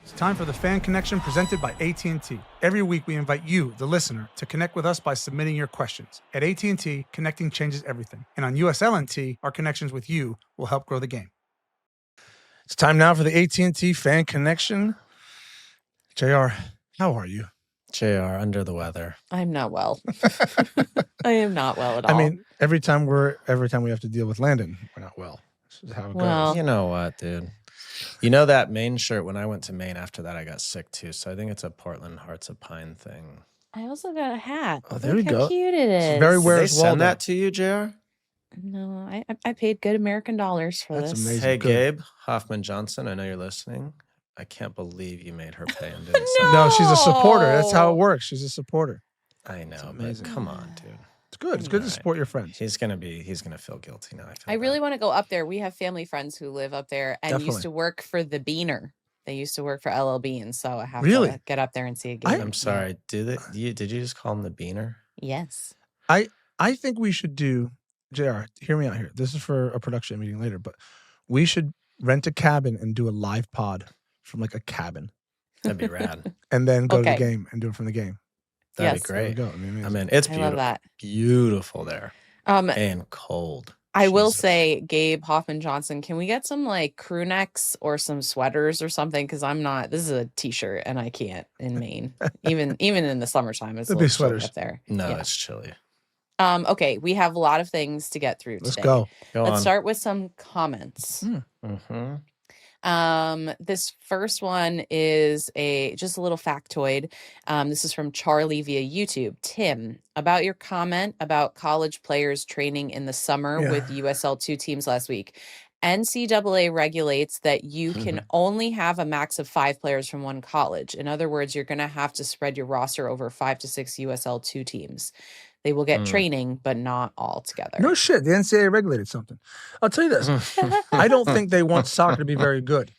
It's time for the Fan Connection presented by AT&T. Every week we invite you, the listener, to connect with us by submitting your questions. At AT&T, connecting changes everything. And on USLNT, our connections with you will help grow the game. It's time now for the AT&T Fan Connection. JR, how are you? JR, under the weather. I'm not well. I am not well at all. I mean, every time we have to deal with Landon, we're not well. This is how it goes. You know what, dude? You know that Maine shirt, when I went to Maine after that, I got sick too. So I think it's a Portland Hearts of Pine thing. I also got a hat. Oh, there we Look go. how cute it is. It's very Did they Where's Waldo? send that to you, JR? No, I paid good American dollars for That's this. amazing. Hey, Good. Gabe Hoffman Johnson, I know you're listening. I can't believe you made her pay and didn't No. No, she's a supporter. That's how it works. She's a supporter. I know, but amazing. come on, dude. It's good. It's good to Alright. support your friends. He's gonna feel guilty now. I really want to go up there. We have family friends who live up there and Definitely. used to work for the Beaner. They used to work for LL Bean, so I have Really? to get up there and see a game. I'm sorry. Did you just call him the Beaner? Yes. I think we should do, JR, hear me out here. This is for a production meeting later, but we should rent a cabin and do a live pod from like a cabin That'd be rad. and then go to the Okay. game and do it from the game. That'd Yes. be There we great. go. I mean, I mean, it's I beautiful. love that. Beautiful there and cold. I will Jesus. say, Gabe Hoffman Johnson, can we get some like crew necks or some sweaters or something? Because this is a t-shirt and I can't in Maine. even in the summertime, it's a There'll be little chilly sweaters. up there. No, Yeah. it's chilly. Okay, we have a lot of things to get through let's today. go. Go Let's on. start with some comments. Mm-hmm. This first one is just a little factoid. This is from Charlie via YouTube. Tim, about your comment about college players training in the summer Yeah. with USL2 teams last week. NCAA regulates that you can only have a max of 5 players from one college. In other words, you're going to have to spread your roster over 5 to 6 USL2 teams. They will get training, but not all together. No shit. The NCAA regulated something. I'll tell you this. I don't think they want soccer to be very good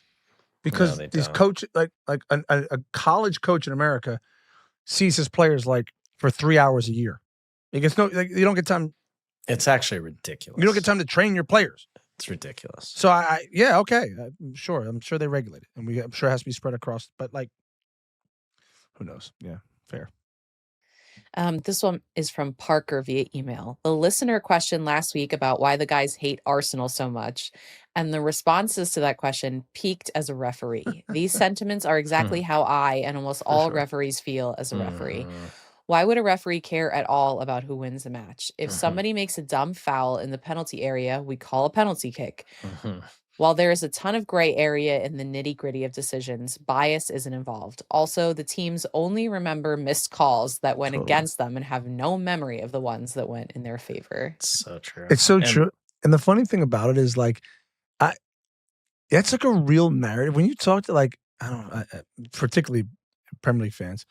because they these don't. coaches, like a college coach in America, sees his players like for 3 hours a year. You don't get time. It's actually ridiculous. You don't get time to train your players. It's ridiculous. So okay, I'm sure they regulate it, and I'm sure it has to be spread across. But like, who knows? Yeah, fair. This one is from Parker via email. The listener questioned last week about why the guys hate Arsenal so much, and the responses to that question peaked as a referee. These sentiments are exactly how I and almost all sure. referees feel as a referee. Mhm. Why would a referee care at all about who wins the match? If somebody makes a dumb foul in the penalty area, we call a penalty kick. Mhm. While there is a ton of gray area in the nitty-gritty of decisions, bias isn't involved. Also, the teams only remember missed calls that went Totally. against them and have no memory of the ones that went in their favor. It's so true. It's so And- true. And the funny thing about it is like, that's like a real narrative. When you talk to like, I don't know, particularly Premier League fans,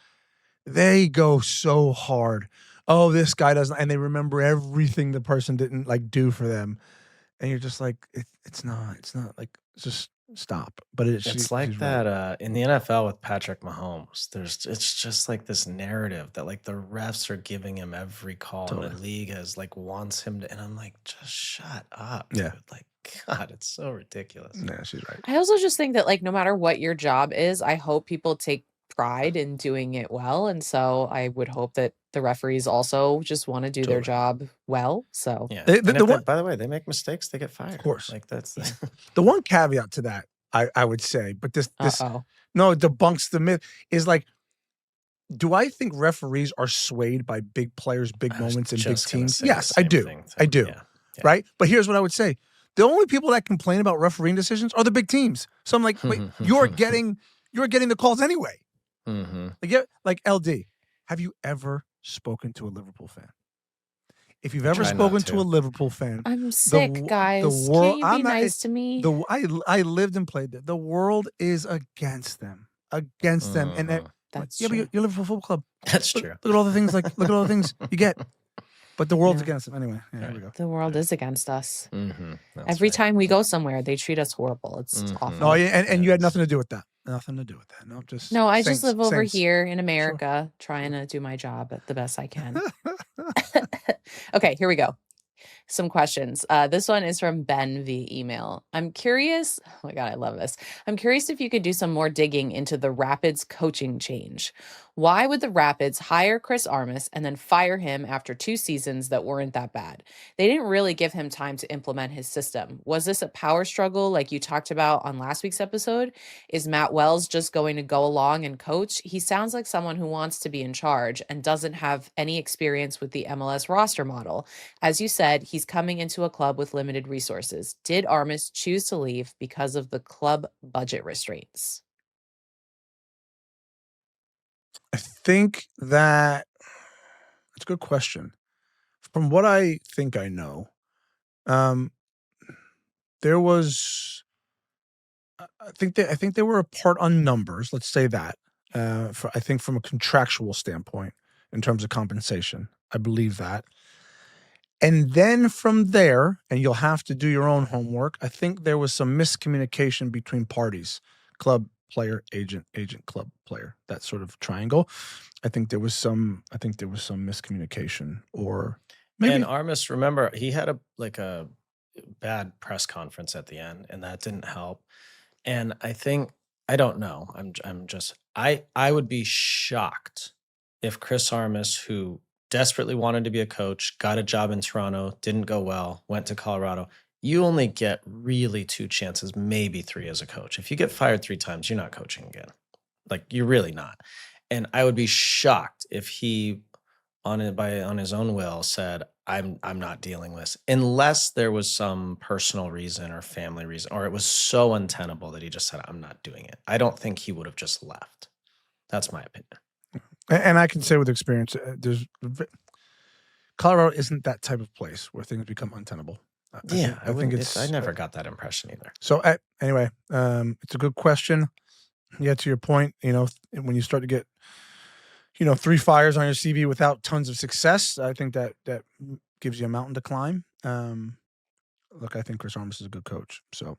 they go so hard. Oh, this guy doesn't, and they remember everything the person didn't like do for them. And you're just like, it's not like, just stop. But It's like that in the NFL with Patrick Mahomes. It's just like this narrative that like the refs are giving him every call and Totally. the league has like wants him to, and I'm like, just shut up. Yeah. Dude. Like, God, it's so ridiculous. Yeah, she's right. I also just think that, like, no matter what your job is, I hope people take pride in doing it well. And so I would hope that the referees also just want to do their Totally. job well. So Yeah. The- And the if they- one- by the way, they make mistakes, they get fired. Of course. Like that's The one caveat to that, I would say, but this uh-oh. no, it debunks the myth, is like, do I think referees are swayed by big players, big I was moments, and big just gonna teams? say the Yes, I same do. thing, I Tim. do. Yeah. Yeah. Right? But here's what I would say. The only people that complain about refereeing decisions are the big teams. So I'm like, wait, you're getting the calls anyway. Mhm. Like LD, have you ever spoken to a Liverpool fan? If you've ever try not spoken to. to a Liverpool fan, I'm sick, w- guys. the world- Can't you I'm be not- nice to me? I lived and played there. The world is against them. Against them. And Mhm. That's yeah, true. but you're Liverpool Football Club. That's Look, true. look at all the things you get. But the world's Yeah. against them. Anyway, yeah, here we Right. go. The world is against us. Mhm. That's Every right. time we go somewhere, they treat us horrible. It's Mhm. awful. No, yeah, and you had Yes. nothing to do with that. Nothing to do with that. No, just No, I just saints- live over saints. here in America trying to do my job the best I can. Okay, here we go. Some questions. This one is from Ben via email. I'm curious. Oh my God, I love this. I'm curious if you could do some more digging into the Rapids coaching change. Why would the Rapids hire Chris Armas and then fire him after 2 seasons that weren't that bad? They didn't really give him time to implement his system. Was this a power struggle like you talked about on last week's episode? Is Matt Wells just going to go along and coach? He sounds like someone who wants to be in charge and doesn't have any experience with the MLS roster model. As you said, he's coming into a club with limited resources. Did Armas choose to leave because of the club budget restraints? I think that's a good question. From what I think I know, um, there was I think they were apart on numbers, let's say that. I think from a contractual standpoint in terms of compensation. I believe that. And then from there, and you'll have to do your own homework, I think there was some miscommunication between parties, club, player, agent, agent, club, player, that sort of triangle. I think there was some miscommunication, or maybe And Armis, remember, he had a bad press conference at the end, and that didn't help. And I think I don't know. I would be shocked if Chris Armis, who desperately wanted to be a coach, got a job in Toronto, didn't go well, went to Colorado. You only get really 2 chances, maybe 3 as a coach. If you get fired 3 times, you're not coaching again. Like, you're really not. And I would be shocked if he on his own will said, I'm not dealing with this, unless there was some personal reason or family reason, or it was so untenable that he just said, I'm not doing it. I don't think he would have just left. That's my opinion. and I can say with experience, Colorado isn't that type of place where things become untenable. I think I never got that impression either. So anyway, it's a good question. Yeah, to your point, when you start to get 3 fires on your CV without tons of success, I think that gives you a mountain to climb. Look, I think Chris Armas is a good coach. So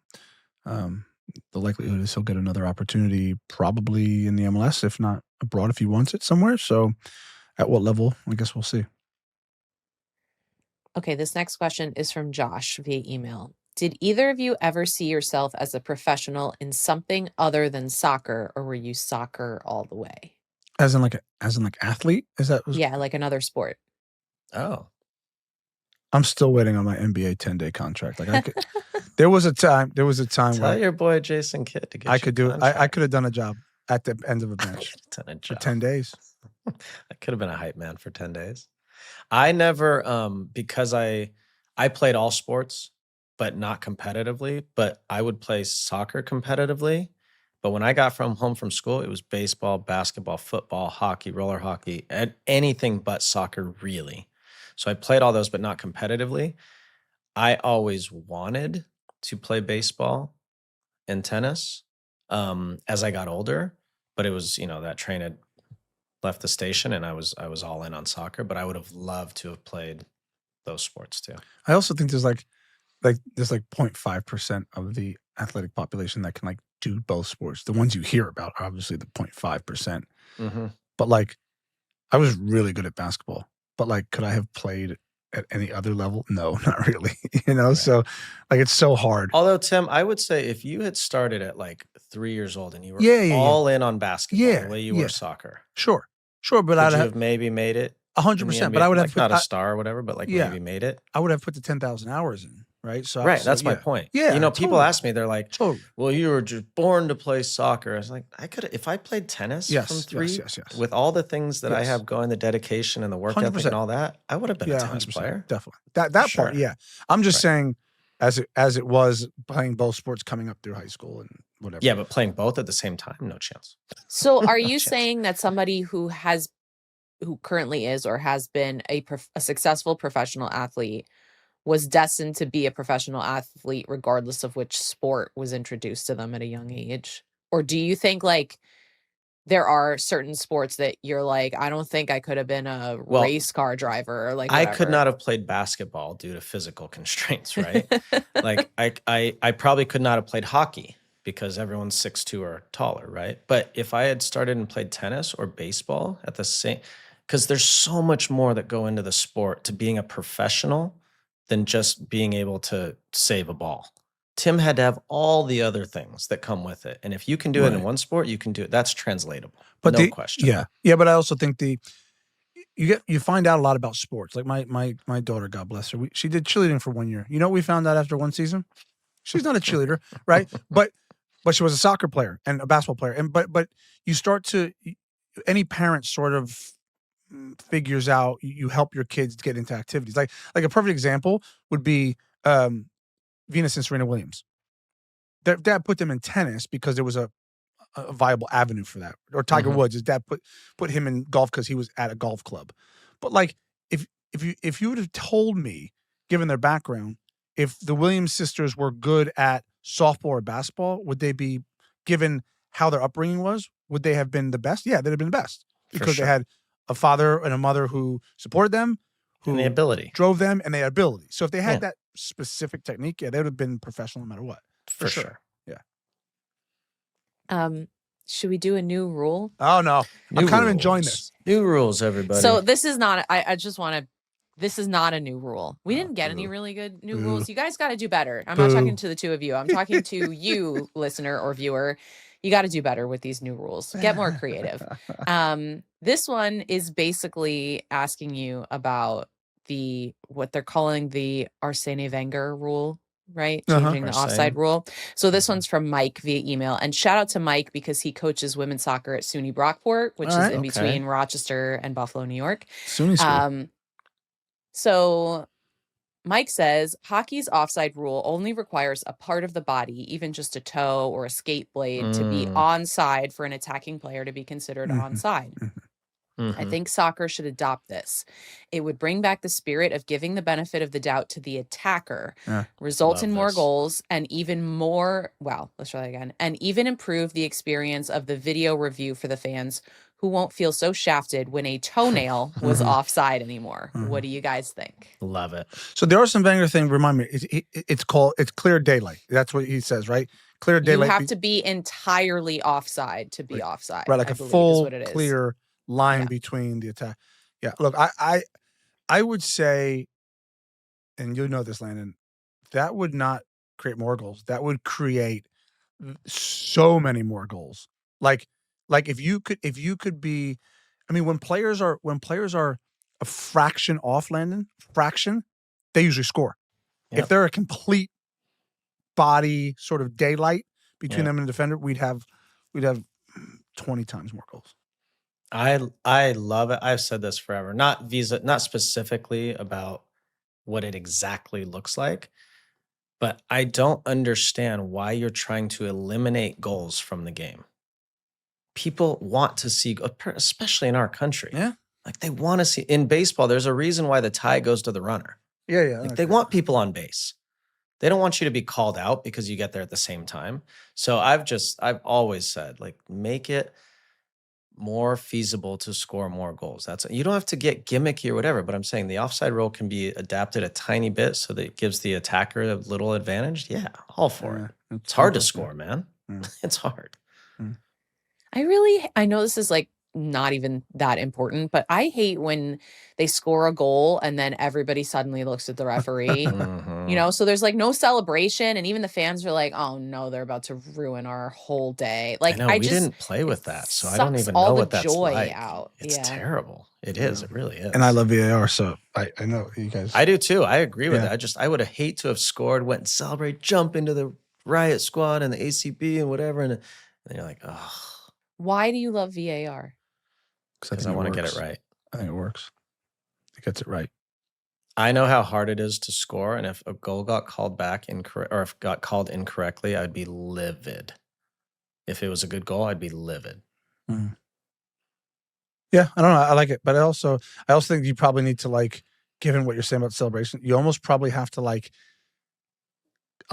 the likelihood is he'll get another opportunity probably in the MLS, if not abroad, if he wants it somewhere. So at what level, I guess we'll see. Okay, this next question is from Josh via email. Did either of you ever see yourself as a professional in something other than soccer, or were you soccer all the way? As in athlete? Is that? Yeah, like another sport. Oh. I'm still waiting on my NBA 10-day contract. Like there was a time Tell where your boy Jason Kidd to get I could do it. I could have done a job at the end of a bench for 10 days. I could have been a hype man for 10 days. I never, because I played all sports, but not competitively, but I would play soccer competitively. But when I got home from school, it was baseball, basketball, football, hockey, roller hockey, and anything but soccer, really. So I played all those, but not competitively. I always wanted to play baseball and tennis as I got older, but it was, that train had left the station, and I was all in on soccer, but I would have loved to have played those sports too. I also think there's like 0.5% of the athletic population that can do both sports. The ones you hear about are obviously the 0.5%. Mm-hmm. But I was really good at basketball. But could I have played at any other level? No, not really. Right. So it's so hard. Although, Tim, I would say if you had started at 3 years old and you were all in on basketball the way you were soccer. Sure. But I'd have maybe made it 100%. But I would have not a star or whatever, but maybe made it. I would have put the 10,000 hours in. Right. So that's my point. Yeah. People totally. ask me, they're like, well, you were just born to play soccer. I was like, I could, if I played tennis from 3, with all the things that I have going, the dedication and the work ethic and all that, I would have been a tennis player. Definitely. That part. Yeah. I'm just saying as it was playing both sports coming up through high school and whatever. Yeah. But playing both at the same time, no chance. So are you saying that somebody who currently is or has been a successful professional athlete was destined to be a professional athlete regardless of which sport was introduced to them at a young age? Or do you think there are certain sports that you're like, I don't think I could have been a race car driver or I could not have played basketball due to physical constraints, right? I probably could not have played hockey because everyone's 6'2" or taller, right? But if I had started and played tennis or baseball at the same, because there's so much more that go into the sport to being a professional than just being able to save a ball. Tim had to have all the other things that come with it. And if you can do it in Right. one sport, you can do it. That's translatable. But no question. Yeah, but I also think you find out a lot about sports. Like my daughter, God bless her, she did cheerleading for 1 year. You know what we found out after one season? She's not a cheerleader, right? But she was a soccer player and a basketball player. And but you start to any parent sort of figures out you help your kids get into activities. Like a perfect example would be Venus and Serena Williams. Their dad put them in tennis because there was a viable avenue for that. Or Tiger Woods, his dad put him in golf because he was at a golf club. But like if you would have told me, given their background, if the Williams sisters were good at softball or basketball, would they be, given how their upbringing was, would they have been the best? Yeah, they'd have been the best because they had a father and a mother who supported them, who and the ability drove them, and they had ability. So if they had that specific technique, yeah, they would have been professional no matter what. For sure. Yeah. Should we do a new rule? Oh no, I'm kind of enjoying this. New rules, everybody. So this is not. I just want to. This is not a new rule. We didn't get any boo. really good new Boo. rules. You guys got to do better. I'm Boo. not talking to the two of you. I'm talking to you, listener or viewer. You got to do better with these new rules. Get more creative. This one is basically asking you about what they're calling the Arsène Wenger rule, right? Changing the offside rule. So this one's from Mike via email. And shout out to Mike because he coaches women's soccer at SUNY Brockport, which is in between Rochester and Buffalo, New York. SUNY school. So Mike says hockey's offside rule only requires a part of the body, even just a toe or a skate blade, to be onside for an attacking player to be considered onside. I think soccer should adopt this. It would bring back the spirit of giving the benefit of the doubt to the attacker, result in more goals, and even more, let's try that again, and even improve the experience of the video review for the fans who won't feel so shafted when a toenail was offside anymore. What do you guys think? Love it. So the Arsène Wenger thing, remind me, it's clear daylight. That's what he says, right? Clear daylight. You have to be entirely offside to be offside. Right, like a full, clear line between the attack. Yeah, look, I would say, and you know this, Landon, that would not create more goals. That would create so many more goals. Like if you could be, I mean, when players are a fraction off, Landon, they usually score. If they're a complete body sort of daylight between them and the defender, we'd have 20 times more goals. I love it. I've said this forever. Not specifically about what it exactly looks like, but I don't understand why you're trying to eliminate goals from the game. People want to see, especially in our country. Yeah. Like they want to see, in baseball, there's a reason why the tie goes to the runner. Yeah. Like they want people on base. They don't want you to be called out because you get there at the same time. So I've always said, like, make it more feasible to score more goals. You don't have to get gimmicky or whatever, but I'm saying the offside rule can be adapted a tiny bit so that it gives the attacker a little advantage. Yeah, all for it. It's hard to score, man. It's hard. I know this is like not even that important, but I hate when they score a goal and then everybody suddenly looks at the referee, you know, so there's like no celebration. And even the fans are like, oh no, they're about to ruin our whole day. Like we didn't play with that. So I don't even know what that's like. It's terrible. It is. It really is. And I love VAR. So I know you guys. I do too. I agree with it. I would have hate to have scored, went and celebrate, jump into the riot squad and the ACB and whatever. And then you're like, oh. Why do you love VAR? Because I want to get it right. I think it works. It gets it right. I know how hard it is to score, and if a goal got called back or if got called incorrectly, I'd be livid. If it was a good goal, I'd be livid. Yeah, I don't know. I like it, but I also think you probably need to, like, given what you're saying about celebration, you almost probably have to, like,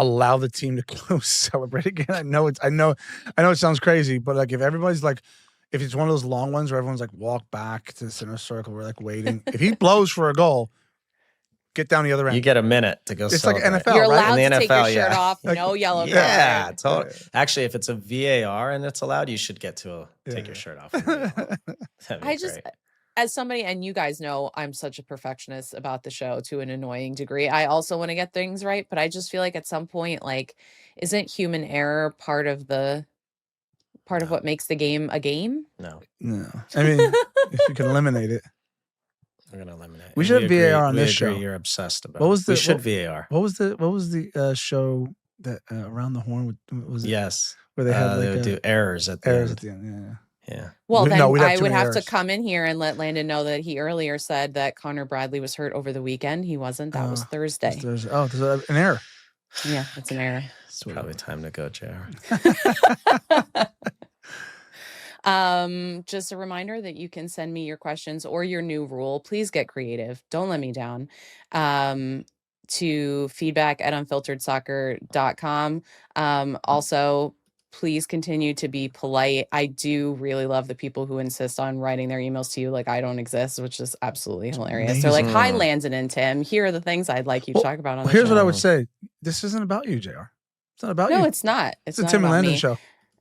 allow the team to go celebrate again. I know it sounds crazy, but like if everybody's like, if it's one of those long ones where everyone's like walk back to the center circle, we're like waiting. If he blows for a goal, get down the other end. You get a minute to go. It's celebrate. like NFL, You're right? allowed In the to take NFL, your shirt off. No yellow card. Yeah, totally. Actually, if it's a VAR and it's allowed, you should get to take your shirt off. That'd be great. as somebody, and you guys know I'm such a perfectionist about the show to an annoying degree. I also want to get things right, but I just feel like at some point, like, isn't human error part of No. what makes the game a game? No, No, I mean, if you can eliminate it. we're gonna eliminate. We And should have agree- VAR on we this agree show. You're obsessed about. What was we the- should what- VAR? What was the show that Around the Horn with? Was it Yes, where they had they like would do errors at the errors end. at the end? Yeah. Yeah. Well, No, then we'd have I too would many have to errors. come in here and let Landon know that he earlier said that Connor Bradley was hurt over the weekend. He wasn't. That was Thursday. There's an error. Yeah, it's an error. It's probably time to go, JR. Just a reminder that you can send me your questions or your new rule. Please get creative. Don't let me down. To feedback@unfilteredsoccer.com. Also, please continue to be polite. I do really love the people who insist on writing their emails to you like I don't exist, which is absolutely hilarious. They're like, "Hi, amazing. Landon and Tim. Here are the things I'd like you to Well- talk about on Well, the here's show." what I would say. This isn't about you, JR. It's not about you. No, it's not. It's It's a not Tim and about Landon me. show.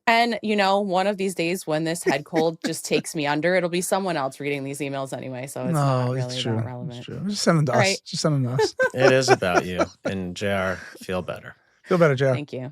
And, one of these days when this head cold just takes me under, it'll be someone else reading these emails anyway. So it's not No, really it's true. that relevant. It's true. Just send them to All us. right. Just send them to us. It is about you. And JR, feel better. Feel better, JR. Thank you.